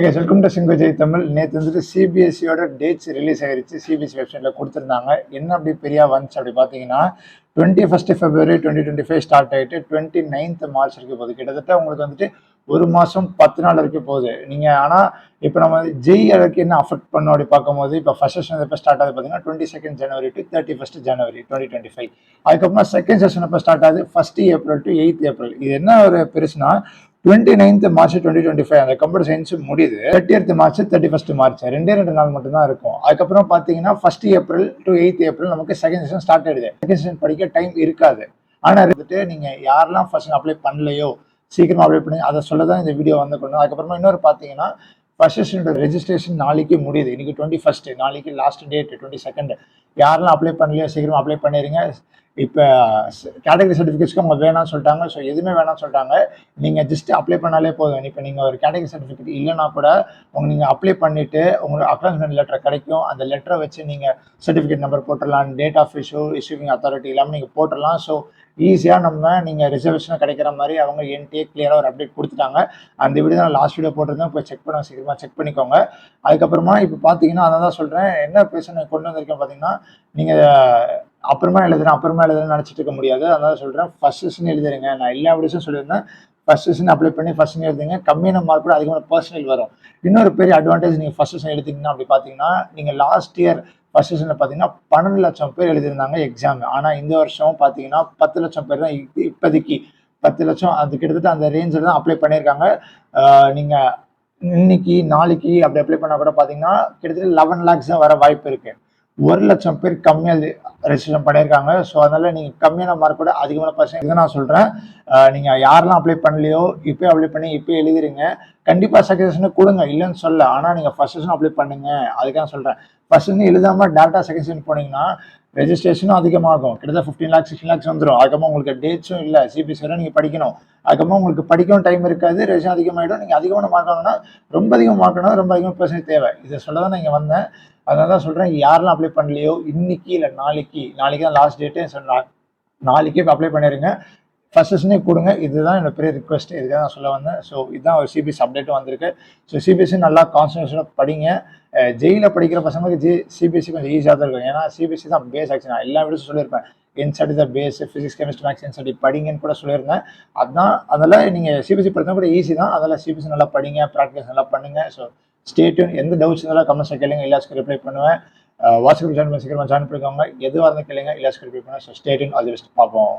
Welcome to சிங்கு ஜெய் தமிழ். நேற்று வந்துட்டு சிபிஎஸ்சியோட dates release ஆகிருச்சு. சிபிஎஸ்சி வெப்சைட்ல கொடுத்துருந்தாங்க. என்ன அப்படி பெரிய வந்துச்சு அப்படி பார்த்தீங்கன்னா 21 February 2025 ஸ்டார்ட் ஆகிட்டு 29th March இருக்க போகுது. கிட்டத்தட்ட உங்களுக்கு வந்துட்டு ஒரு மாதம் 10 நாள் இருக்க போகுது. நீங்கள் ஆனால் இப்போ நம்ம ஜெய் அளவுக்கு என்ன அஃபெக்ட் பண்ணோம் அப்படி பார்க்கும்போது இப்போ ஃபர்ஸ்ட் செஷன் எப்போ ஸ்டார்ட் ஆகுது பார்த்தீங்கன்னா 22 January to 31 January 2025. அதுக்கப்புறமா செகண்ட் செஷன் எப்போ ஸ்டார்ட் ஆகுது 1 April to 8th April. இது என்ன ஒரு பெருசுனா 29th March 2025 அந்த கம்ப்யூட்டர் சயின்ஸ் முடியுது. 30th March 31st March ரெண்டு நாள் மட்டும்தான் இருக்கும். அதுக்கப்புறம் பார்த்தீங்கன்னா 1 April to 8th April நமக்கு செகண்ட் செஷன் ஸ்டார்ட் ஆயிடுது. செகண்ட் செஷன் படிக்க டைம் இருக்காது. ஆனால் இருந்துட்டு நீங்கள் யாரெல்லாம் ஃபர்ஸ்ட் அப்ளை பண்ணலையோ சீக்கிரமா அப்ளை பண்ணி அதை சொல்ல தான் இந்த வீடியோ வந்து கொண்டு. அதுக்கப்புறமா இன்னொரு பார்த்தீங்கன்னா ஃபர்ஸ்ட் செஷனோட ரெஜிஸ்ட்ரேஷன் நாளைக்கு முடியுது. இன்னைக்கு 21, நாளைக்கு லாஸ்ட் டேட் 22. யாரெல்லாம் அப்ளை பண்ணலையோ சீக்கிரமா அப்ளை பண்ணிடுங்க. இப்போ கேட்டகரி சர்டிஃபிகேட்ஸ்க்கு அவங்க வேணாம்னு சொல்லிட்டாங்க. ஸோ எதுவுமே வேணாம்னு சொல்லிட்டாங்க. நீங்கள் ஜஸ்ட் அப்ளை பண்ணாலே போதும். இப்போ நீங்கள் ஒரு கேட்டகரி சர்டிஃபிகேட் இல்லைனா கூட நீங்கள் அப்ளை பண்ணிவிட்டு உங்களுக்கு அக்னாலஜ்மெண்ட் லெட்டர் கிடைக்கும். அந்த லெட்டரை வச்சு நீங்கள் சர்டிஃபிகேட் நம்பர் போட்டுடலாம், டேட் ஆஃப் இஷ்யூவிங் அத்தாரிட்டி எல்லாமே நீங்கள் போட்டுடலாம். ஸோ ஈஸியாக நீங்கள் ரிசர்வேஷனாக கிடைக்கிற மாதிரி அவங்க என்டிஏ கிளியராக ஒரு அப்டேட் கொடுத்துட்டாங்க. அந்த வீடியோ தான் லாஸ்ட் வீடியோ போட்டிருந்தேன். போய் செக் பண்ண சீக்கிரமாக செக் பண்ணிக்கோங்க. அதுக்கப்புறமா இப்போ பார்த்தீங்கன்னா அதான் தான் சொல்கிறேன். என்ன பேச கொண்டு வந்திருக்கேன் பார்த்தீங்கன்னா நீங்கள் அப்புறமா எழுதுறேன் நினச்சிட்டு இருக்க முடியாது. அதனால சொல்கிறேன் ஃபர்ஸ்ட் செஷன் எழுதுறீங்க. நான் எல்லா வீடியோஸும் சொல்லியிருந்தேன். ஃபர்ஸ்ட் செஷன் அப்ளை பண்ணி ஃபர்ஸ்ட் செஷன் எழுதுங்க. கம்மியான மார்க் கூட அதிகமான பர்சனல் வரும். இன்னொரு பெரிய அட்வான்டேஜ் நீங்கள் ஃபர்ஸ்ட் செஷன் எடுத்தீங்கன்னா அப்படி பார்த்தீங்கன்னா நீங்கள் லாஸ்ட் இயர் ஃபர்ஸ்ட் செஷனில் பார்த்தீங்கன்னா 12 லட்சம் பேர் எழுதியிருந்தாங்க எக்ஸாம். ஆனால் இந்த வருஷம் பார்த்தீங்கன்னா 10 லட்சம் பேர் தான் இப்போதைக்கு 10 லட்சம் அது கிட்டத்தட்ட அந்த ரேஞ்சில் தான் அப்ளை பண்ணியிருக்காங்க. நீங்கள் இன்னைக்கு நாளைக்கு அப்படி அப்ளை பண்ணால் கூட பார்த்தீங்கன்னா கிட்டத்தட்ட 11 lakhs தான் வர வாய்ப்பு இருக்குது. 1 லட்சம் பேர் கம்மியாக ரெஜிஸ்ட்ரேஷன் பண்ணியிருக்காங்க. ஸோ அதனால நீங்கள் கம்மியான மார்க் கூட அதிகமான பர்சன்ட் இதை நான் சொல்கிறேன். நீங்கள் யாரெல்லாம் அப்ளை பண்ணலையோ இப்போ அப்ளை பண்ணி இப்போ எழுதிருங்க. கண்டிப்பாக செகண்ட் செஷன் கொடுங்க, இல்லைன்னு சொல்ல. ஆனால் நீங்கள் ஃபர்ஸ்ட் செஷன் அப்ளை பண்ணுங்க. அதுக்காக சொல்கிறேன். ஃபர்ஸ்ட் செஷன் எழுதாமல் டேரக்டாக செகண்ட் செஷன் போனீங்கன்னா ரெஜிஸ்ட்ரேஷனும் அதிகமாகும். கிட்டத்தட்ட 15 lakhs 16 lakhs வந்துடும். அதுக்கப்புறம் உங்களுக்கு டேட்ஸும் இல்லை. சிபிஎஸ்சி வரை நீங்கள் படிக்கணும். அதுக்கப்புறம் உங்களுக்கு படிக்கவும் டைம் இருக்காது. ரெஜிஸ்ட்ரேஷன் அதிகமாகிடும். நீங்கள் அதிகமான மார்க் வாங்கினா ரொம்ப அதிகமாக மார்க் வாங்கினா ரொம்ப அதிகமாக பர்சன்ட் தேவை. இதை சொல்ல தான் நான் இங்கே வந்தேன். அதனால தான் சொல்கிறேன். யாரெல்லாம் அப்ளை பண்ணலையோ இன்னைக்கு இல்லை நாளைக்கு தான் லாஸ்ட் டேட்டு சொன்னாங்க. நாளைக்கே இப்போ அப்ளை பண்ணிடுங்க. ஃபர்ஸ்ட் செஷனே கொடுங்க. இதுதான் என்னோட பெரிய ரிக்வஸ்ட். இதுக்காக நான் சொல்ல வந்தேன். ஸோ இதுதான் ஒரு சிபிஎஸ்சி அப்டேட்டும் வந்திருக்கு. ஸோ சிபிஎஸ்சி நல்லா கான்சன்ட்ரேஷனாக படிங்க. ஜெயிலில் படிக்கிற பசங்களுக்கு சிபிஎஸ்சி கொஞ்சம் ஈஸியாக தான் இருக்கும். ஏன்னா சிபிஎஸ்சி தான் பேஸ் ஆச்சு. நான் எல்லா வீடியோஸும் சொல்லியிருப்பேன். என்சிஇஆர்டி தான் base, physics chemistry maths NCERT படிங்கன்னு கூட சொல்லியிருந்தேன். அதுதான் அதனால் நீங்கள் சிபிஎஸ்சி படித்தா கூட ஈஸி தான். அதனால் சிபிஎஸ்சி நல்லா படிங்க, ப்ராக்டிஸ் நல்லா பண்ணுங்கள். So stay tune. எந்த டவுட்ஸ் இருந்தாலும் கமெண்ட்ஸில் கேளுங்க, எல்லாத்துக்கும் ரிப்ளை பண்ணுவேன். வாட்ஸ்அப் ஜாயின் பண்ணி சீக்கிரமாக ஜாயின் பண்ணிக்கோங்க. எதுவாக இருந்தாலும் கேளுங்க, எல்லாத்துக்கும் ரிப்ளை பண்ணுவேன். So stay tune. All the best. பார்ப்போம்.